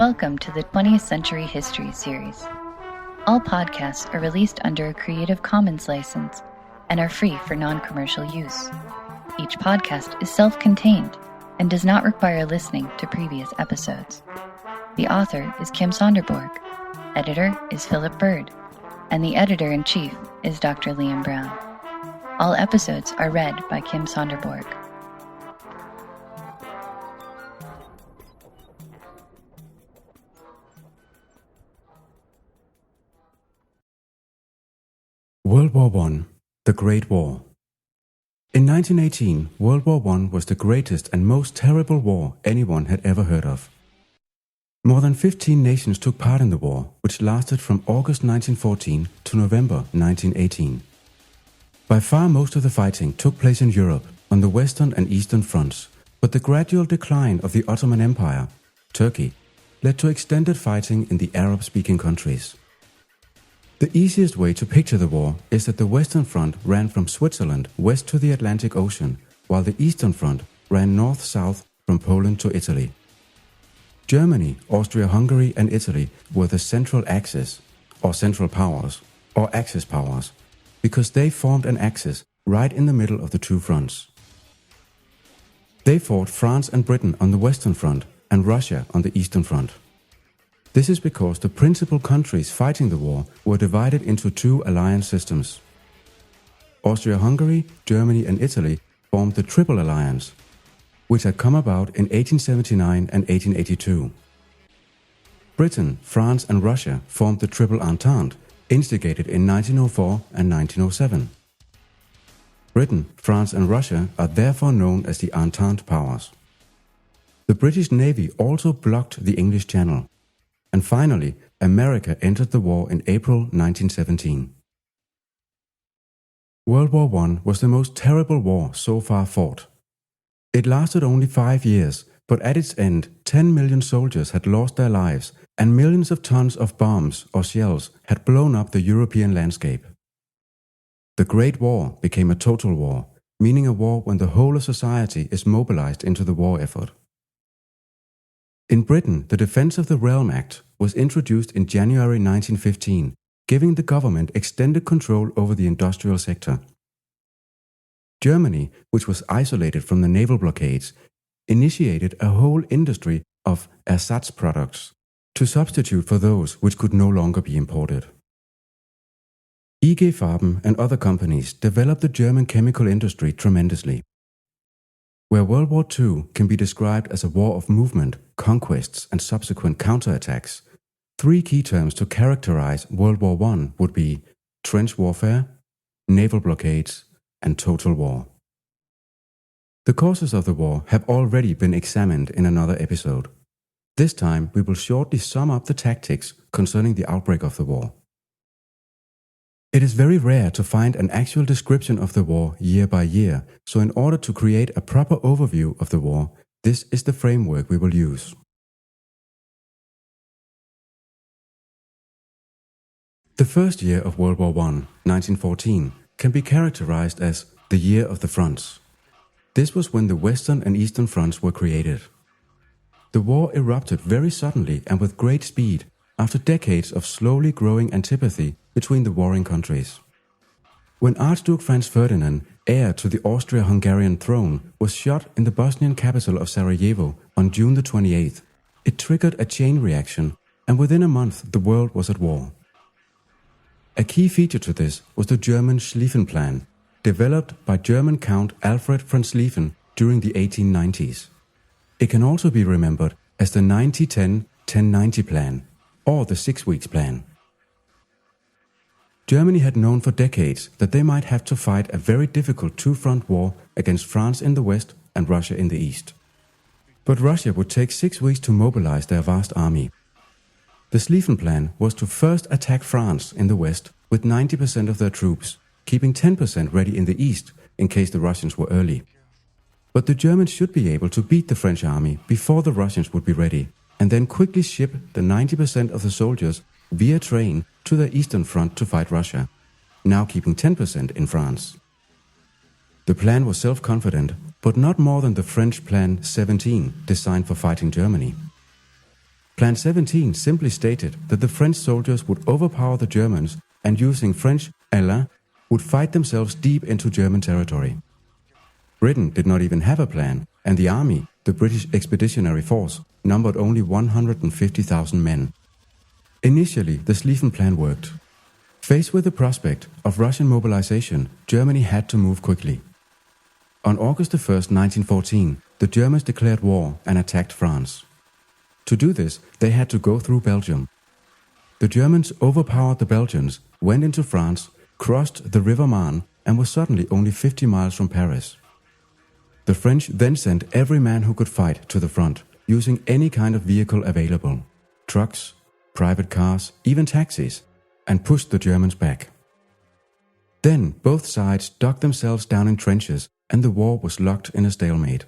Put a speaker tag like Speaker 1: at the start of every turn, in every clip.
Speaker 1: Welcome to the 20th Century History series. All podcasts are released under a Creative Commons license and are free for non-commercial use. Each podcast is self-contained and does not require listening to previous episodes. The author is Kim Sonderborg, editor is Philip Bird, and the editor-in-chief is Dr. Liam Brown. All episodes are read by Kim Sonderborg.
Speaker 2: World War I, the Great War. In 1918, World War I was the greatest and most terrible war anyone had ever heard of. More than 15 nations took part in the war, which lasted from August 1914 to November 1918. By far most of the fighting took place in Europe, on the Western and Eastern fronts, but the gradual decline of the Ottoman Empire, Turkey, led to extended fighting in the Arab-speaking countries. The easiest way to picture the war is that the Western Front ran from Switzerland west to the Atlantic Ocean, while the Eastern Front ran north-south from Poland to Italy. Germany, Austria-Hungary and Italy were the central axis, or central powers, or axis powers, because they formed an axis right in the middle of the two fronts. They fought France and Britain on the Western Front and Russia on the Eastern Front. This is because the principal countries fighting the war were divided into two alliance systems. Austria-Hungary, Germany and Italy formed the Triple Alliance, which had come about in 1879 and 1882. Britain, France and Russia formed the Triple Entente, instigated in 1904 and 1907. Britain, France and Russia are therefore known as the Entente powers. The British Navy also blocked the English Channel. And finally, America entered the war in April 1917. World War I was the most terrible war so far fought. It lasted only 5 years, but at its end, 10 million soldiers had lost their lives and millions of tons of bombs or shells had blown up the European landscape. The Great War became a total war, meaning a war when the whole of society is mobilized into the war effort. In Britain, the Defence of the Realm Act was introduced in January 1915, giving the government extended control over the industrial sector. Germany, which was isolated from the naval blockades, initiated a whole industry of ersatz products to substitute for those which could no longer be imported. IG Farben and other companies developed the German chemical industry tremendously. Where World War II can be described as a war of movement, conquests and subsequent counterattacks, three key terms to characterize World War I would be trench warfare, naval blockades, and total war. The causes of the war have already been examined in another episode. This time we will shortly sum up the tactics concerning the outbreak of the war. It is very rare to find an actual description of the war year by year, so in order to create a proper overview of the war, this is the framework we will use. The first year of World War I, 1914, can be characterized as the year of the fronts. This was when the Western and Eastern fronts were created. The war erupted very suddenly and with great speed after decades of slowly growing antipathy between the warring countries. When Archduke Franz Ferdinand, heir to the Austria-Hungarian throne, was shot in the Bosnian capital of Sarajevo on June the 28th, it triggered a chain reaction, and within a month the world was at war. A key feature to this was the German Schlieffen plan, developed by German Count Alfred von Schlieffen during the 1890s. It can also be remembered as the 90-10-10-90 plan, or the 6 Weeks plan. Germany had known for decades that they might have to fight a very difficult two-front war against France in the west and Russia in the east. But Russia would take 6 weeks to mobilize their vast army. The Schlieffen plan was to first attack France in the west with 90% of their troops, keeping 10% ready in the east in case the Russians were early. But the Germans should be able to beat the French army before the Russians would be ready, and then quickly ship the 90% of the soldiers via train to the Eastern Front to fight Russia, now keeping 10% in France. The plan was self-confident, but not more than the French Plan 17, designed for fighting Germany. Plan 17 simply stated that the French soldiers would overpower the Germans and, using French élan, would fight themselves deep into German territory. Britain did not even have a plan, and the army, the British Expeditionary Force, numbered only 150,000 men. Initially, the Schlieffen plan worked. Faced with the prospect of Russian mobilization, Germany had to move quickly. On August 1, 1914, the Germans declared war and attacked France. To do this, they had to go through Belgium. The Germans overpowered the Belgians, went into France, crossed the River Marne, and was suddenly only 50 miles from Paris. The French then sent every man who could fight to the front, using any kind of vehicle available: trucks, private cars, even taxis, and pushed the Germans back. Then both sides dug themselves down in trenches, and the war was locked in a stalemate.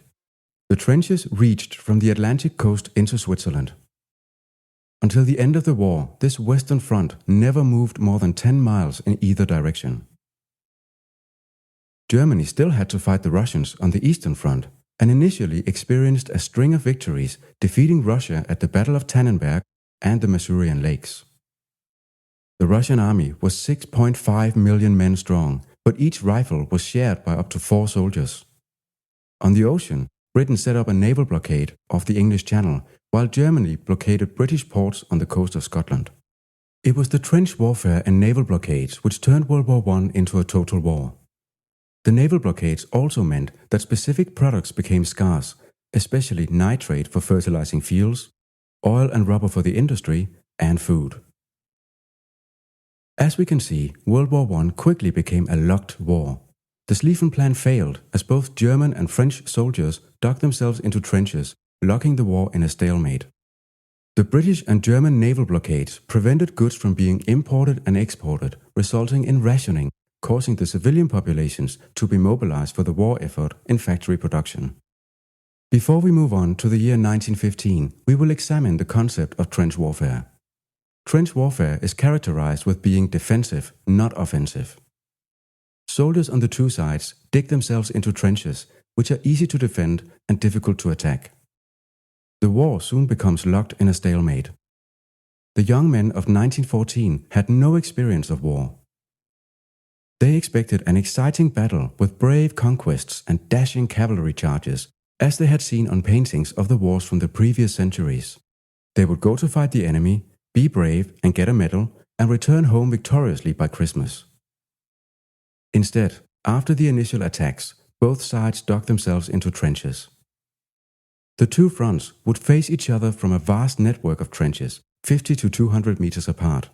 Speaker 2: The trenches reached from the Atlantic coast into Switzerland. Until the end of the war, this western front never moved more than 10 miles in either direction. Germany still had to fight the Russians on the eastern front, and initially experienced a string of victories, defeating Russia at the Battle of Tannenberg and the Masurian Lakes. The Russian army was 6.5 million men strong, but each rifle was shared by up to 4 soldiers. On the ocean, Britain set up a naval blockade off the English Channel, while Germany blockaded British ports on the coast of Scotland. It was the trench warfare and naval blockades which turned World War I into a total war. The naval blockades also meant that specific products became scarce, especially nitrate for fertilizing fields, oil and rubber for the industry, and food. As we can see, World War I quickly became a locked war. The Schlieffen plan failed as both German and French soldiers dug themselves into trenches, locking the war in a stalemate. The British and German naval blockades prevented goods from being imported and exported, resulting in rationing, causing the civilian populations to be mobilized for the war effort in factory production. Before we move on to the year 1915, we will examine the concept of trench warfare. Trench warfare is characterized with being defensive, not offensive. Soldiers on the two sides dig themselves into trenches, which are easy to defend and difficult to attack. The war soon becomes locked in a stalemate. The young men of 1914 had no experience of war. They expected an exciting battle with brave conquests and dashing cavalry charges, as they had seen on paintings of the wars from the previous centuries. They would go to fight the enemy, be brave and get a medal, and return home victoriously by Christmas. Instead, after the initial attacks, both sides dug themselves into trenches. The two fronts would face each other from a vast network of trenches, 50 to 200 meters apart.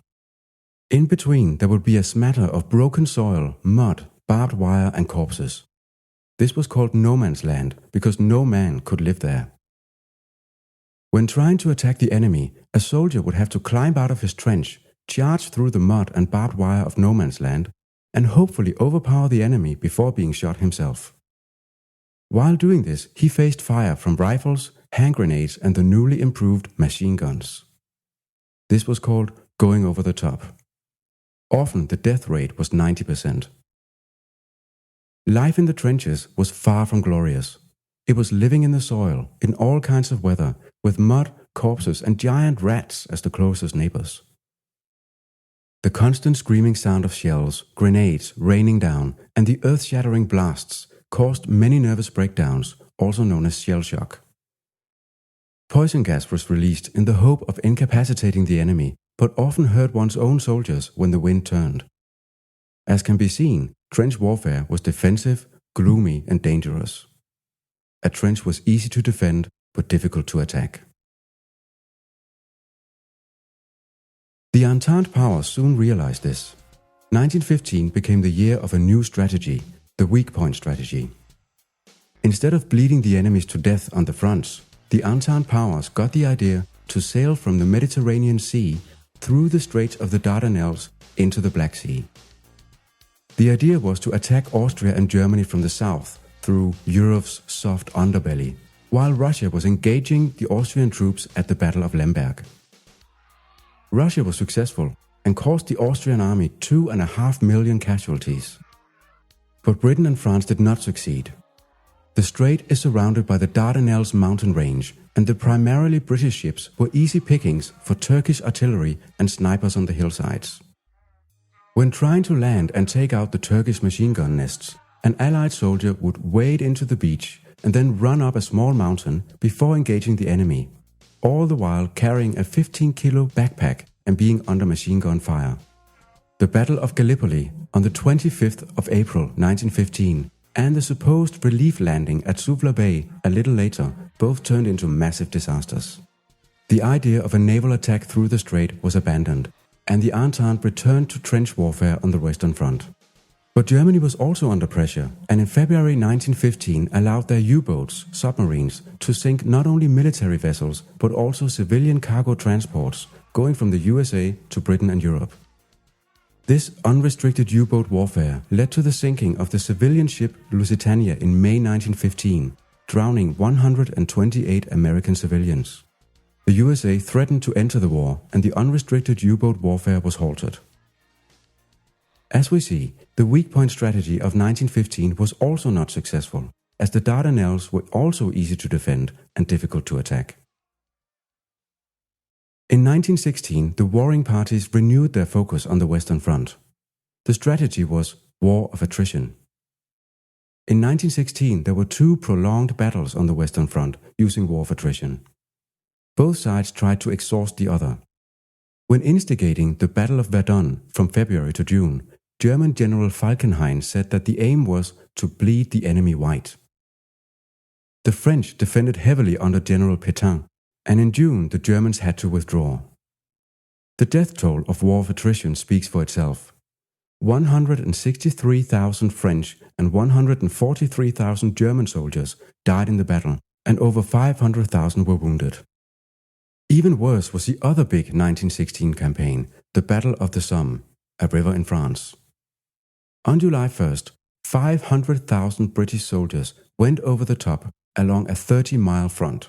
Speaker 2: In between, there would be a smatter of broken soil, mud, barbed wire, and corpses. This was called no man's land because no man could live there. When trying to attack the enemy, a soldier would have to climb out of his trench, charge through the mud and barbed wire of no man's land, and hopefully overpower the enemy before being shot himself. While doing this, he faced fire from rifles, hand grenades, and the newly improved machine guns. This was called going over the top. Often the death rate was 90%. Life in the trenches was far from glorious. It was living in the soil, in all kinds of weather, with mud, corpses, and giant rats as the closest neighbors. The constant screaming sound of shells, grenades raining down, and the earth-shattering blasts caused many nervous breakdowns, also known as shell shock. Poison gas was released in the hope of incapacitating the enemy, but often hurt one's own soldiers when the wind turned. As can be seen, trench warfare was defensive, gloomy, and dangerous. A trench was easy to defend, but difficult to attack. The Entente powers soon realized this. 1915 became the year of a new strategy, the weak point strategy. Instead of bleeding the enemies to death on the fronts, the Entente powers got the idea to sail from the Mediterranean Sea through the Straits of the Dardanelles into the Black Sea. The idea was to attack Austria and Germany from the south through Europe's soft underbelly, while Russia was engaging the Austrian troops at the Battle of Lemberg. Russia was successful and caused the Austrian army 2.5 million casualties. But Britain and France did not succeed. The strait is surrounded by the Dardanelles mountain range, and the primarily British ships were easy pickings for Turkish artillery and snipers on the hillsides. When trying to land and take out the Turkish machine gun nests, an Allied soldier would wade into the beach and then run up a small mountain before engaging the enemy, all the while carrying a 15-kilo backpack and being under machine gun fire. The Battle of Gallipoli on the 25th of April 1915 and the supposed relief landing at Suvla Bay a little later both turned into massive disasters. The idea of a naval attack through the strait was abandoned, and the Entente returned to trench warfare on the Western Front. But Germany was also under pressure, and in February 1915 allowed their U-boats, submarines, to sink not only military vessels but also civilian cargo transports going from the USA to Britain and Europe. This unrestricted U-boat warfare led to the sinking of the civilian ship Lusitania in May 1915, drowning 128 American civilians. The USA threatened to enter the war, and the unrestricted U-boat warfare was halted. As we see, the weak point strategy of 1915 was also not successful, as the Dardanelles were also easy to defend and difficult to attack. In 1916, the warring parties renewed their focus on the Western Front. The strategy was war of attrition. In 1916, there were two prolonged battles on the Western Front using war of attrition. Both sides tried to exhaust the other. When instigating the Battle of Verdun from February to June, German General Falkenhayn said that the aim was to bleed the enemy white. The French defended heavily under General Pétain, and in June the Germans had to withdraw. The death toll of war of attrition speaks for itself. 163,000 French and 143,000 German soldiers died in the battle, and over 500,000 were wounded. Even worse was the other big 1916 campaign, the Battle of the Somme, a river in France. On July 1st, 500,000 British soldiers went over the top along a 30-mile front.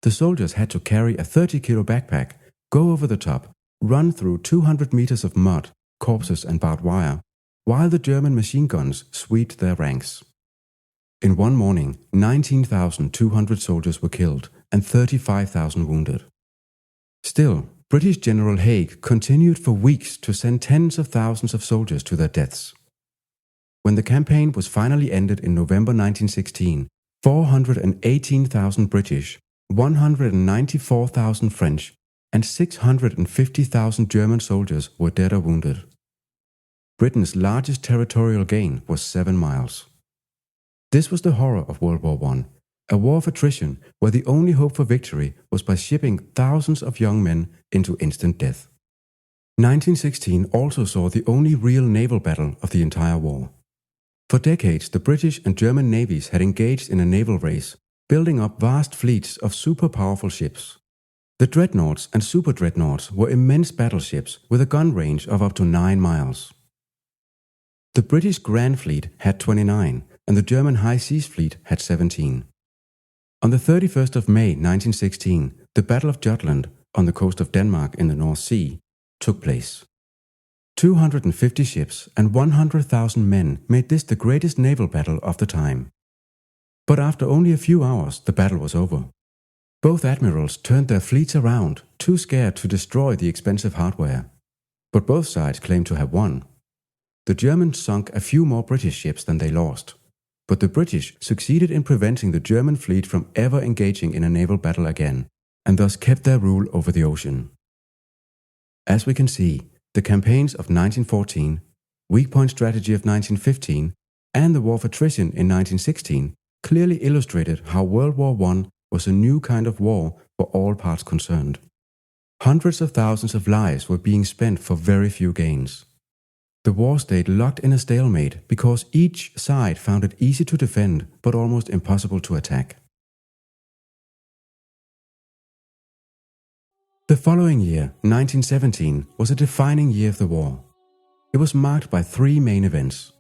Speaker 2: The soldiers had to carry a 30-kilo backpack, go over the top, run through 200 meters of mud, corpses and barbed wire, while the German machine guns swept their ranks. In one morning, 19,200 soldiers were killed and 35,000 wounded. Still, British General Haig continued for weeks to send tens of thousands of soldiers to their deaths. When the campaign was finally ended in November 1916, 418,000 British, 194,000 French, and 650,000 German soldiers were dead or wounded. Britain's largest territorial gain was 7 miles. This was the horror of World War I, a war of attrition where the only hope for victory was by shipping thousands of young men into instant death. 1916 also saw the only real naval battle of the entire war. For decades, the British and German navies had engaged in a naval race, building up vast fleets of super-powerful ships. The dreadnoughts and super-dreadnoughts were immense battleships with a gun range of up to 9 miles. The British Grand Fleet had 29, and the German High Seas Fleet had 17. On the 31st of May 1916, the Battle of Jutland, on the coast of Denmark in the North Sea, took place. 250 ships and 100,000 men made this the greatest naval battle of the time. But after only a few hours, the battle was over. Both admirals turned their fleets around, too scared to destroy the expensive hardware. But both sides claimed to have won. The Germans sunk a few more British ships than they lost, but the British succeeded in preventing the German fleet from ever engaging in a naval battle again, and thus kept their rule over the ocean. As we can see, the campaigns of 1914, weak point strategy of 1915, and the war of attrition in 1916 clearly illustrated how World War I was a new kind of war for all parts concerned. Hundreds of thousands of lives were being spent for very few gains. The war stayed locked in a stalemate because each side found it easy to defend but almost impossible to attack. The following year, 1917, was a defining year of the war. It was marked by 3 main events.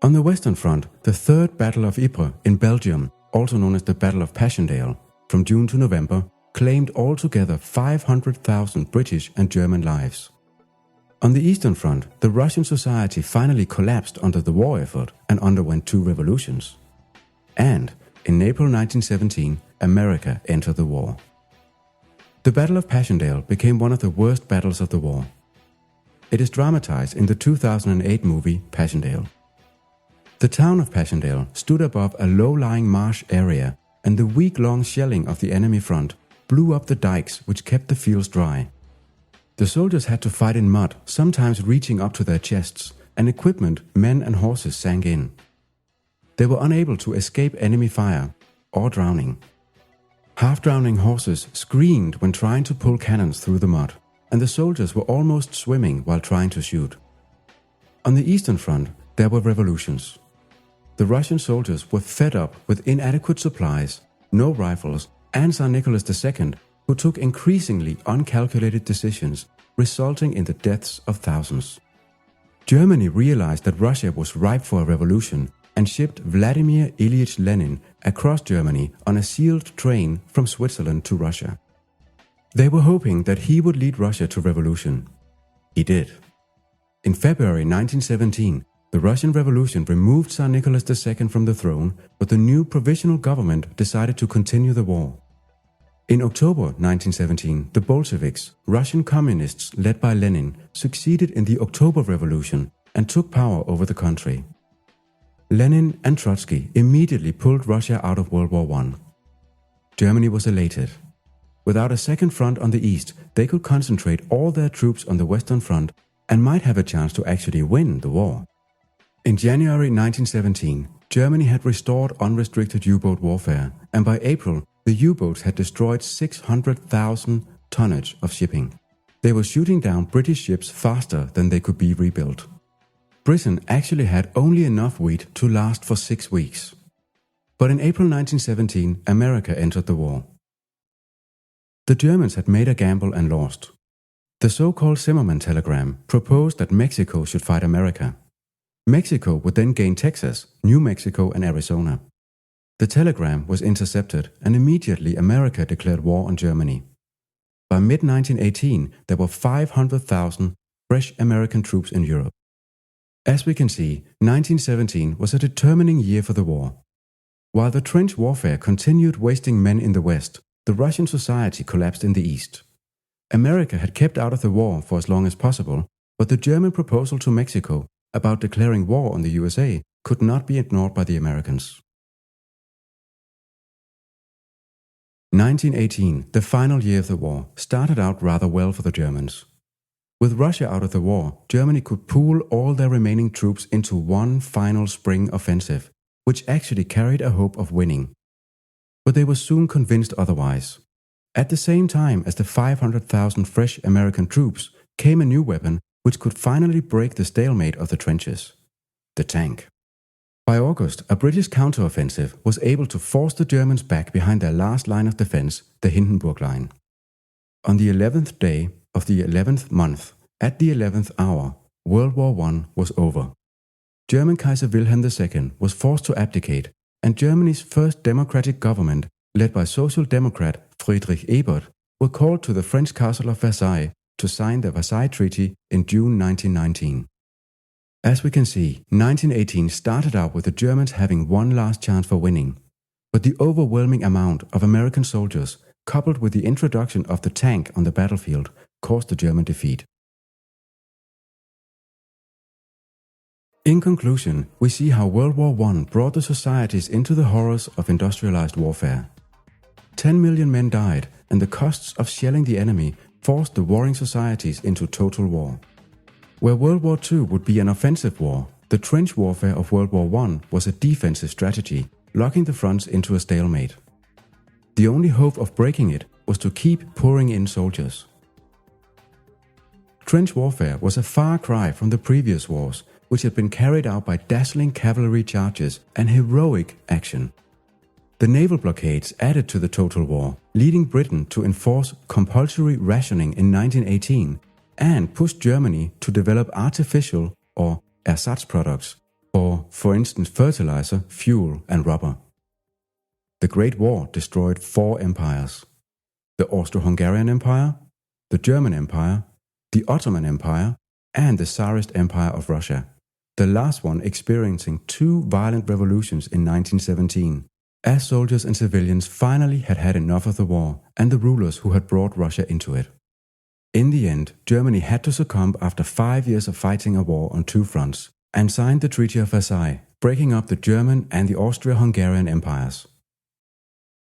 Speaker 2: On the Western Front, the Third Battle of Ypres in Belgium, also known as the Battle of Passchendaele, from June to November, claimed altogether 500,000 British and German lives. On the Eastern Front, the Russian society finally collapsed under the war effort and underwent 2 revolutions. And, in April 1917, America entered the war. The Battle of Passchendaele became one of the worst battles of the war. It is dramatized in the 2008 movie Passchendaele. The town of Passchendaele stood above a low-lying marsh area, and the week-long shelling of the enemy front blew up the dikes which kept the fields dry. The soldiers had to fight in mud, sometimes reaching up to their chests, and equipment, men and horses sank in. They were unable to escape enemy fire or drowning. Half-drowning horses screamed when trying to pull cannons through the mud, and the soldiers were almost swimming while trying to shoot. On the Eastern Front, there were revolutions. The Russian soldiers were fed up with inadequate supplies, no rifles, and Tsar Nicholas II, who took increasingly uncalculated decisions, resulting in the deaths of thousands. Germany realized that Russia was ripe for a revolution and shipped Vladimir Ilyich Lenin across Germany on a sealed train from Switzerland to Russia. They were hoping that he would lead Russia to revolution. He did. In February 1917, the Russian Revolution removed Tsar Nicholas II from the throne, but the new provisional government decided to continue the war. In October 1917, the Bolsheviks, Russian communists led by Lenin, succeeded in the October Revolution and took power over the country. Lenin and Trotsky immediately pulled Russia out of World War I. Germany was elated. Without a second front on the east, they could concentrate all their troops on the Western Front and might have a chance to actually win the war. In January 1917, Germany had restored unrestricted U-boat warfare, and by April, the U-boats had destroyed 600,000 tonnage of shipping. They were shooting down British ships faster than they could be rebuilt. Britain actually had only enough wheat to last for 6 weeks. But in April 1917, America entered the war. The Germans had made a gamble and lost. The so-called Zimmermann telegram proposed that Mexico should fight America. Mexico would then gain Texas, New Mexico, and Arizona. The telegram was intercepted, and immediately America declared war on Germany. By mid-1918, there were 500,000 fresh American troops in Europe. As we can see, 1917 was a determining year for the war. While the trench warfare continued wasting men in the West, the Russian society collapsed in the East. America had kept out of the war for as long as possible, but the German proposal to Mexico about declaring war on the USA could not be ignored by the Americans. 1918, the final year of the war, started out rather well for the Germans. With Russia out of the war, Germany could pool all their remaining troops into one final spring offensive, which actually carried a hope of winning. But they were soon convinced otherwise. At the same time as the 500,000 fresh American troops came a new weapon which could finally break the stalemate of the trenches: the tank. By August, a British counteroffensive was able to force the Germans back behind their last line of defense, the Hindenburg Line. On the 11th day of the 11th month, at the 11th hour, World War I was over. German Kaiser Wilhelm II was forced to abdicate, and Germany's first democratic government, led by Social Democrat Friedrich Ebert, were called to the French castle of Versailles to sign the Versailles Treaty in June 1919. As we can see, 1918 started out with the Germans having one last chance for winning, but the overwhelming amount of American soldiers, coupled with the introduction of the tank on the battlefield, caused the German defeat. In conclusion, we see how World War I brought the societies into the horrors of industrialized warfare. 10 million men died, and the costs of shelling the enemy forced the warring societies into total war. Where World War II would be an offensive war, the trench warfare of World War I was a defensive strategy, locking the fronts into a stalemate. The only hope of breaking it was to keep pouring in soldiers. Trench warfare was a far cry from the previous wars, which had been carried out by dazzling cavalry charges and heroic action. The naval blockades added to the total war, leading Britain to enforce compulsory rationing in 1918 and pushed Germany to develop artificial or ersatz products for instance fertilizer, fuel and rubber. The Great War destroyed 4 empires: the Austro-Hungarian Empire, the German Empire, the Ottoman Empire, and the Tsarist Empire of Russia, the last one experiencing 2 violent revolutions in 1917, as soldiers and civilians finally had had enough of the war and the rulers who had brought Russia into it. In the end, Germany had to succumb after 5 years of fighting a war on two fronts and signed the Treaty of Versailles, breaking up the German and the Austro-Hungarian empires.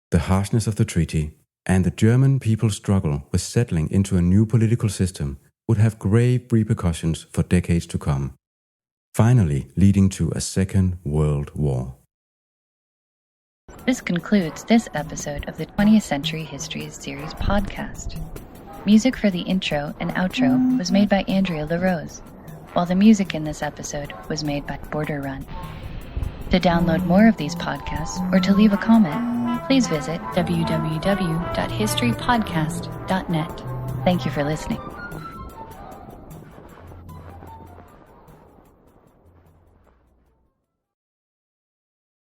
Speaker 2: The harshness of the treaty and the German people's struggle with settling into a new political system would have grave repercussions for decades to come, finally leading to a Second World War.
Speaker 1: This concludes this episode of the 20th Century Histories Series podcast. Music for the intro and outro was made by Andrea LaRose, while the music in this episode was made by Border Run. To download more of these podcasts or to leave a comment, please visit www.historypodcast.net. Thank you for listening.